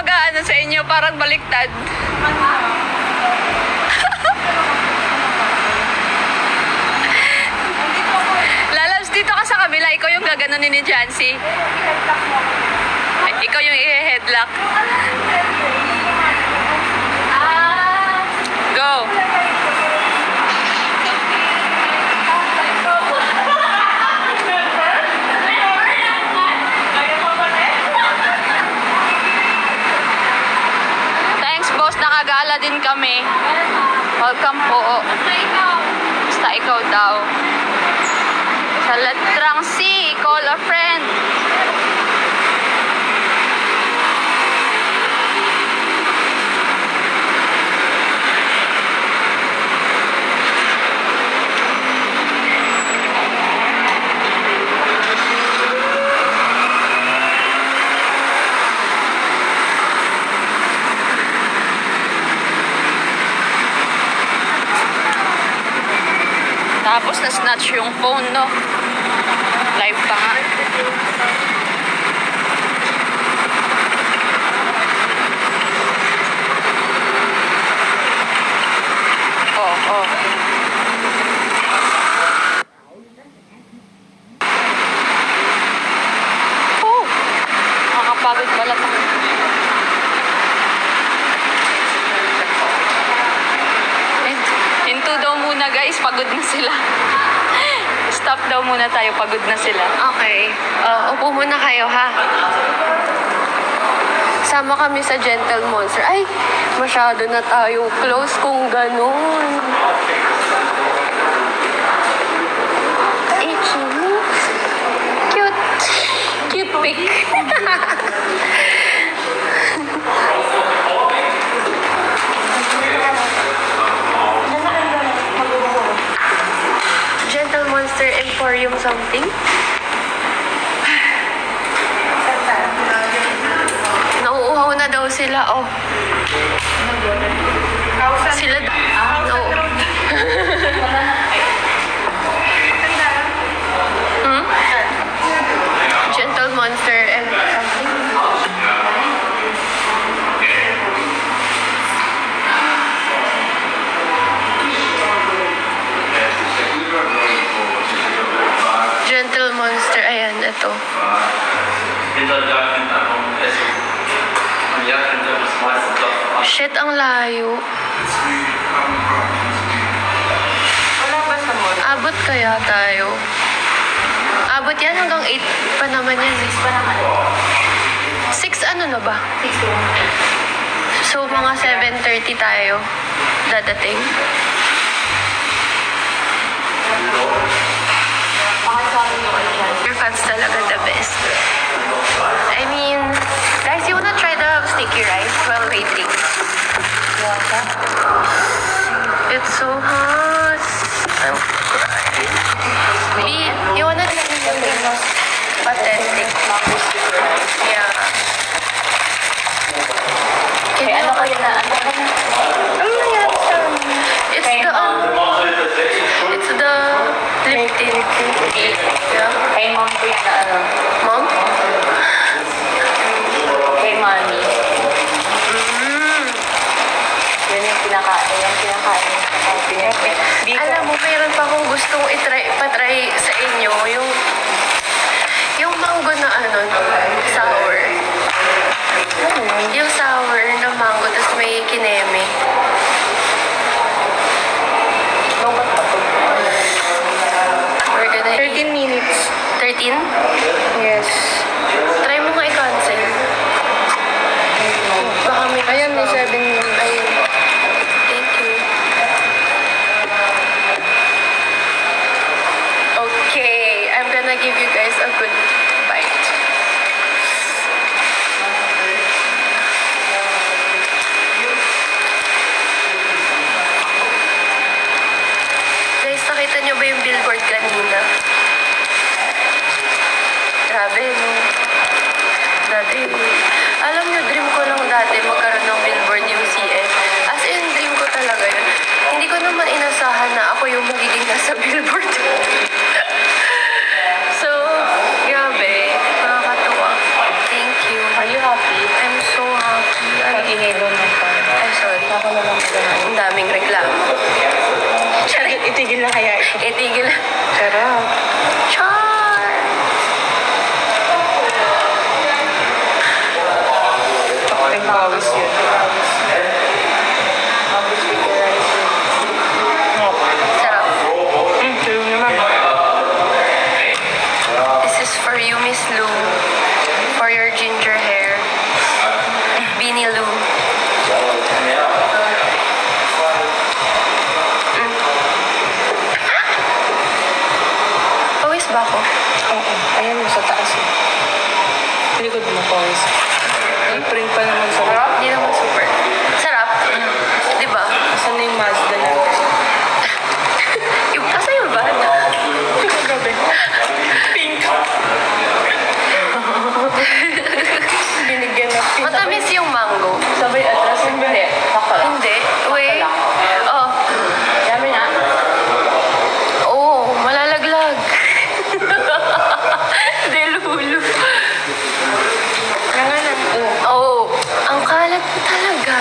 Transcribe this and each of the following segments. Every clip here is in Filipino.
mag-aano sa inyo, parang baliktad. Lalabs, dito ka sa kabila. Ikaw yung gaganunin ni Jancy. Ikaw yung i-headlock. Go! Thanks, boss. Nakagala din kami. Welcome po. Basta ikaw daw. Sa letrang C, call a friend. Tapos na-snatch yung phone, no? Live pa nga. Oh. Oh! Nakakapagod pala pa. Hinto daw muna, guys. Pagod na sila. Stop daw muna tayo. Pagod na sila. Okay. Upo muna kayo, ha? Sama kami sa Gentle Monster. Ay, masyado na tayo close kung ganun. Cute. Cute pic. Gentle Monster Emporium something? Nauuhaw na daw sila, oh. Sila no. Gentle Monster and something. Gentle Monster, ayan, ito. Shit, ang layo. Abot kaya tayo? Abot yan hanggang 8 pa naman yan. 6 pa naman. 6 ano na ba? 6. So, mga 7:30 tayo dadating. Your fans talaga the best. I mean, guys, you wanna try the sticky rice while waiting? It's so hot. I'm crying. You wanna try the authentic? Yeah. Okay, ano kayo na? It's the lip tint. Yeah. Kay mom po yung na ano? Mom? Kay mommy. Yun yung pinakain. Alam mo, mayroon pa akong gustong patry sa inyo. Yung mango na ano, sour. Yung sour na mango, tapos may kineme. We're gonna 13 minutes. 13? Yes. Try mo nga i-cancel. Baka may Ayan, may 7 minutes. Ayun. Thank you. Okay, I'm gonna give you guys a good bite. na kaya ito. Itigil. Sarap. Char! Ang bawis yun. Sarap. Sarap naman. This is for you, Miss Lou. For your ginger hair. Beanie Lou. Pawis ba ako? Oo. Ayan mo sa taas. Likod mo, pawis. Print pa naman sa harap. Hindi naman super. Sarap. Di ba? Asan na yung Mazda niya? Asa yung van? Gabi. Pink. Binigyan na pink. Matamis yung mango. Sabay atras. Hindi. Hindi. Wait. Oh. Dami na. Oo, malalaglag. Delulu. Nangalan. Oo. Ang kalat mo talaga.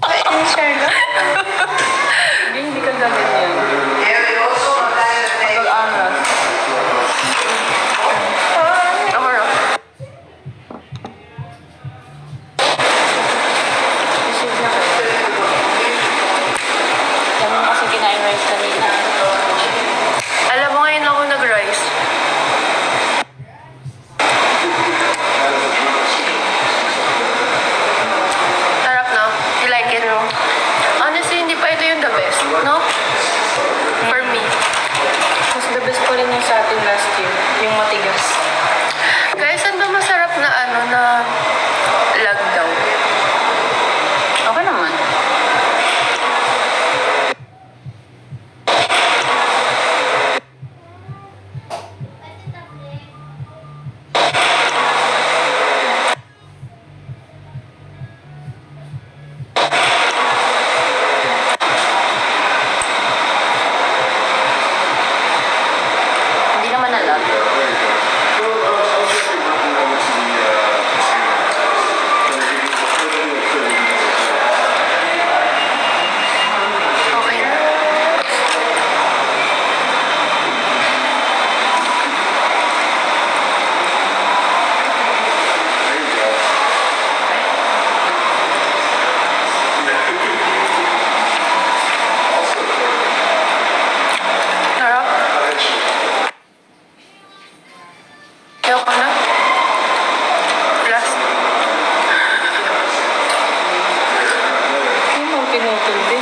Ay, Sherlock. Hindi ka gamit yan. Pag-angas. Amaro. Isip na ka. Dami mo kasi kinain rice kanina. Alam mo ngayon ako nag-rice. Sarap, no? You like it, no? Honestly, hindi pa ito yung the best, no? For me. Mas the best pa rin yung sa atin last year. Yung matigas. Guys, saan ba masarap na na lag daw? Okay naman. Hindi naman alam. Okay na. Sarap. Ayaw ko na. Last. Yung mga pinutulbi.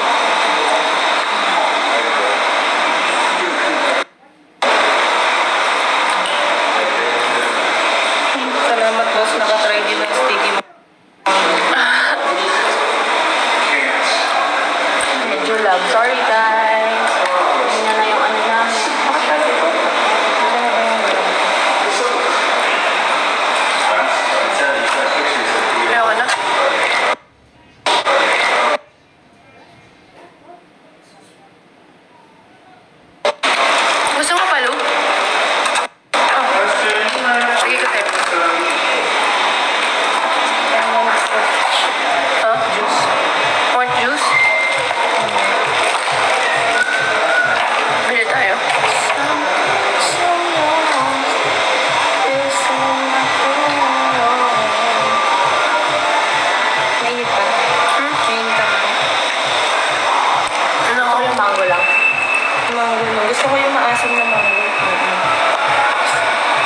Salamat, boss. Nakatry din ng sticky. Medyo love. Sorry guys. Hindi na yung ano namin. Bakit sabi ko? Ayaw ko na. Gusto mo palo? Sige ko tayo. Huh? Juice. Want juice? Bili tayo. Mainit pa. Mainit pa. Ano Ako yung mango lang. Mango no. Gusto ko yung maasim na mango.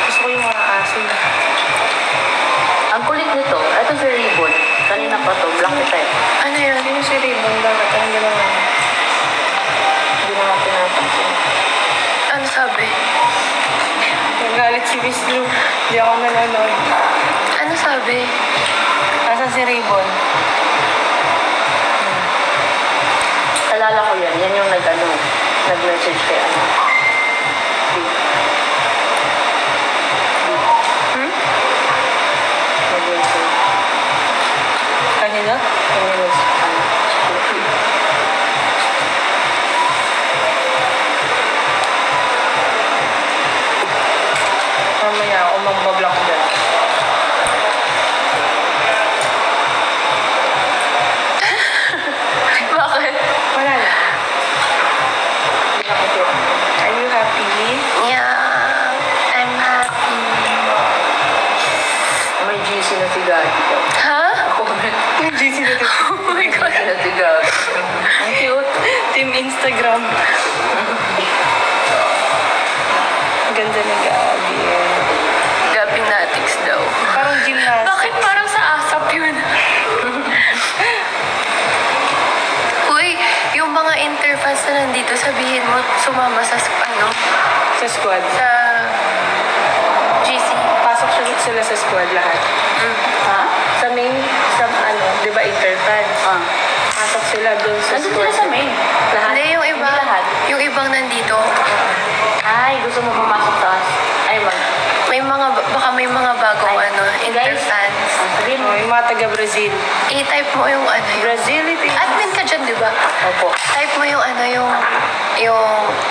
Gusto ko yung maasim. Ang kulit nito, ito si Ribbon. Kanina pa to, black type. Ano yun? Hindi si Ribbon. Bakit? Anong ginawa? Hindi naman pinapansin. Ano sabi? Nagalit si Miss Lou. Hindi ako nanonood. Ano sabi? Asan si Ribbon? Alala ko yan. Yan yung nag-message kay ano. Hmm? Nag-message. Kanina? Kanina ano. Mamaya ako magbablock dyan. Instagram. Ganda ni Gabi eh. Gabinatics daw. Parang gymnastics. Bakit parang sa ASAP yun? Uy, yung mga interfans na nandito, sabihin mo, sumama sa, Sa squad. sa GC. Pasok sila sa squad lahat. Ha? Sa main, di ba interfans? Pasok sila doon sa Nandun squad. sila sa main. Lahat. Hindi, yung iba, Hindi lahat. yung ibang nandito, Ay, gusto mo pumasok sa... Ay, baka may mga bagong interfans. Sabihin mo. Oh, yung mga taga-Brazil. I-type mo yung Brazil, ito yung... admin ka dyan, di ba? Opo. Type mo yung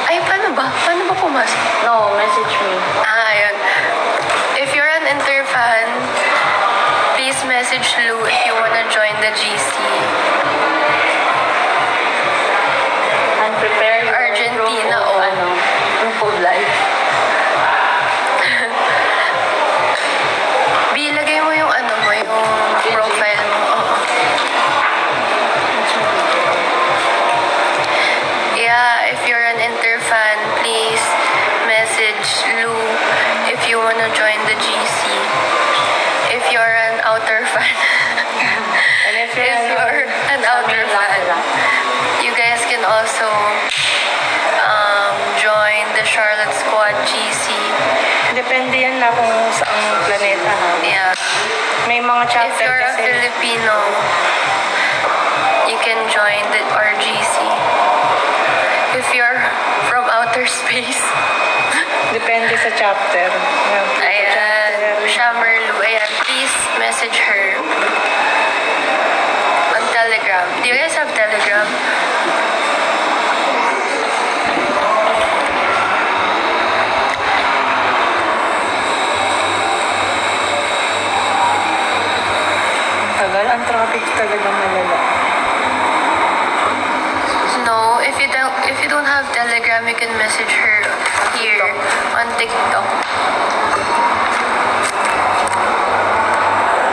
ay, paano ba? Paano ba pumasok? No, message me. Ayun. If you're an Interfan, please message Lou if you wanna join the GC. And prepare your Argentina, proof of, proof of life. Bilagay mo yung yung profile mo. Oo. Yeah, if you're an Interfan, please message Lou if you wanna join the GC. If you're an outer fan, And if if you're an outer fan, you guys can also join the Charlotte Squad GC. Depende yan na kung saang planeta ha. Yeah. May mga If chapter you're a kasi. Filipino, you can join the RGC. If you're from outer space, Depende sa chapter. ayan, Shamerlu, ayan, please message her on Telegram. Do you guys have Telegram? Tagal, ang traffic talaga malala. No, if you don't have Telegram, you can message her here on TikTok.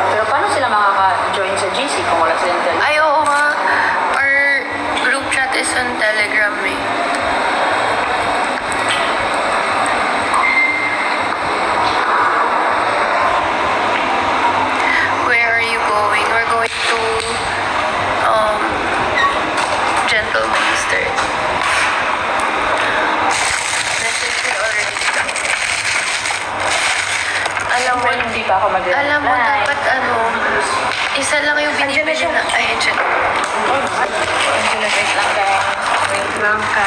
Pero paano sila makaka-join sa GC kung wala silang Telegram? Ay, oo nga. Our group chat is on Telegram eh. Where are you going? We're going to Gentle Monster. Message me already. Hindi pa ako mag-reply. Alam mo, dapat isa lang yung binibili na. Ay, dyan. Wait lang guys. Wait lang ka.